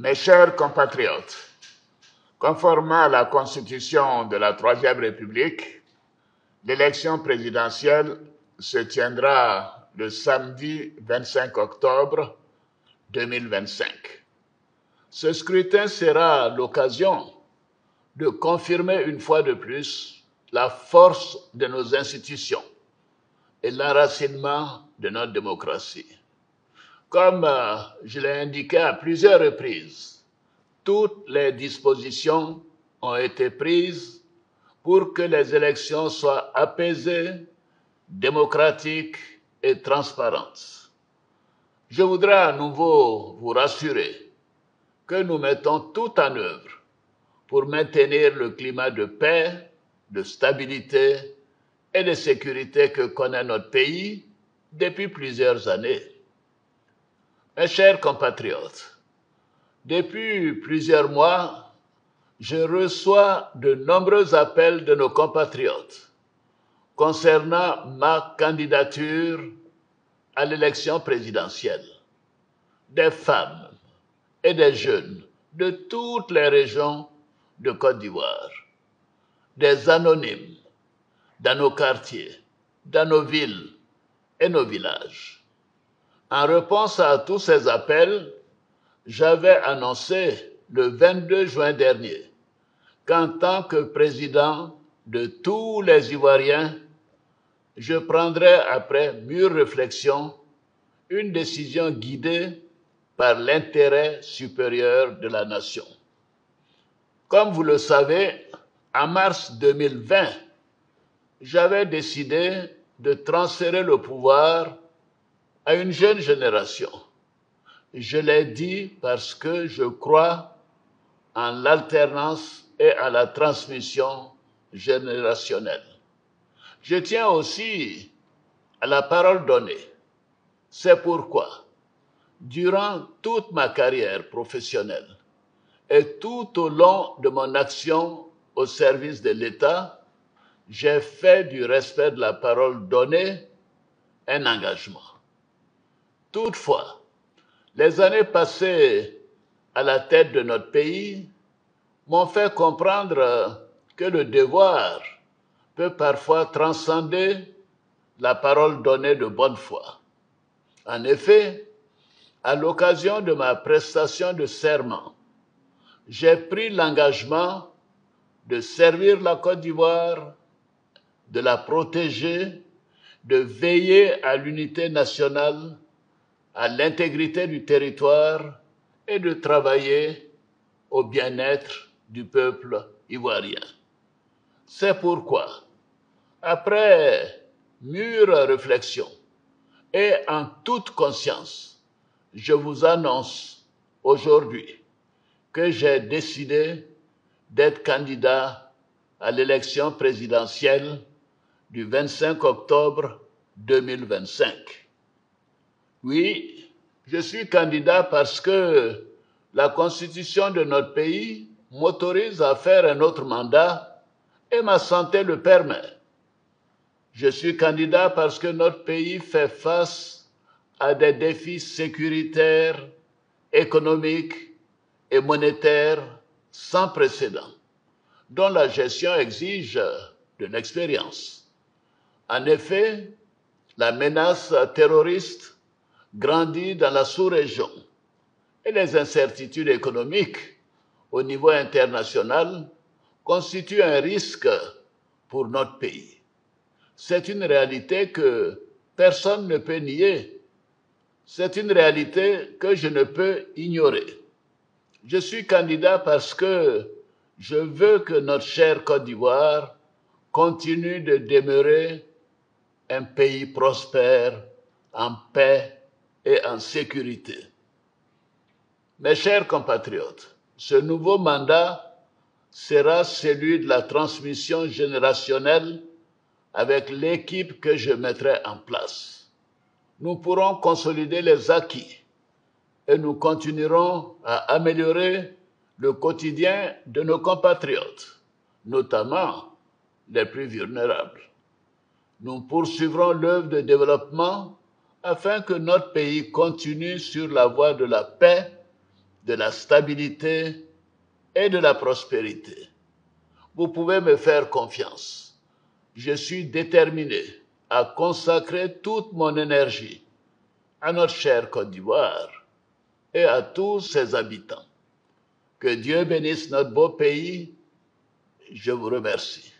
Mes chers compatriotes, conformément à la Constitution de la Troisième République, l'élection présidentielle se tiendra le samedi 25 octobre 2025. Ce scrutin sera l'occasion de confirmer une fois de plus la force de nos institutions et l'enracinement de notre démocratie. Comme je l'ai indiqué à plusieurs reprises, toutes les dispositions ont été prises pour que les élections soient apaisées, démocratiques et transparentes. Je voudrais à nouveau vous rassurer que nous mettons tout en œuvre pour maintenir le climat de paix, de stabilité et de sécurité que connaît notre pays depuis plusieurs années. Mes chers compatriotes, depuis plusieurs mois, je reçois de nombreux appels de nos compatriotes concernant ma candidature à l'élection présidentielle. Des femmes et des jeunes de toutes les régions de Côte d'Ivoire, des anonymes dans nos quartiers, dans nos villes et nos villages. En réponse à tous ces appels, j'avais annoncé le 22 juin dernier qu'en tant que président de tous les Ivoiriens, je prendrais après mûre réflexion une décision guidée par l'intérêt supérieur de la nation. Comme vous le savez, en mars 2020, j'avais décidé de transférer le pouvoir à une jeune génération. Je l'ai dit parce que je crois en l'alternance et à la transmission générationnelle. Je tiens aussi à la parole donnée. C'est pourquoi, durant toute ma carrière professionnelle et tout au long de mon action au service de l'État, j'ai fait du respect de la parole donnée un engagement. Toutefois, les années passées à la tête de notre pays m'ont fait comprendre que le devoir peut parfois transcender la parole donnée de bonne foi. En effet, à l'occasion de ma prestation de serment, j'ai pris l'engagement de servir la Côte d'Ivoire, de la protéger, de veiller à l'unité nationale, à l'intégrité du territoire et de travailler au bien-être du peuple ivoirien. C'est pourquoi, après mûre réflexion et en toute conscience, je vous annonce aujourd'hui que j'ai décidé d'être candidat à l'élection présidentielle du 25 octobre 2025. Oui, je suis candidat parce que la Constitution de notre pays m'autorise à faire un autre mandat et ma santé le permet. Je suis candidat parce que notre pays fait face à des défis sécuritaires, économiques et monétaires sans précédent, dont la gestion exige de l'expérience. En effet, la menace terroriste grandit dans la sous-région et les incertitudes économiques au niveau international constituent un risque pour notre pays. C'est une réalité que personne ne peut nier. C'est une réalité que je ne peux ignorer. Je suis candidat parce que je veux que notre chère Côte d'Ivoire continue de demeurer un pays prospère, en paix et en sécurité. Mes chers compatriotes, ce nouveau mandat sera celui de la transmission générationnelle avec l'équipe que je mettrai en place. Nous pourrons consolider les acquis et nous continuerons à améliorer le quotidien de nos compatriotes, notamment les plus vulnérables. Nous poursuivrons l'œuvre de développement afin que notre pays continue sur la voie de la paix, de la stabilité et de la prospérité. Vous pouvez me faire confiance. Je suis déterminé à consacrer toute mon énergie à notre chère Côte d'Ivoire et à tous ses habitants. Que Dieu bénisse notre beau pays. Je vous remercie.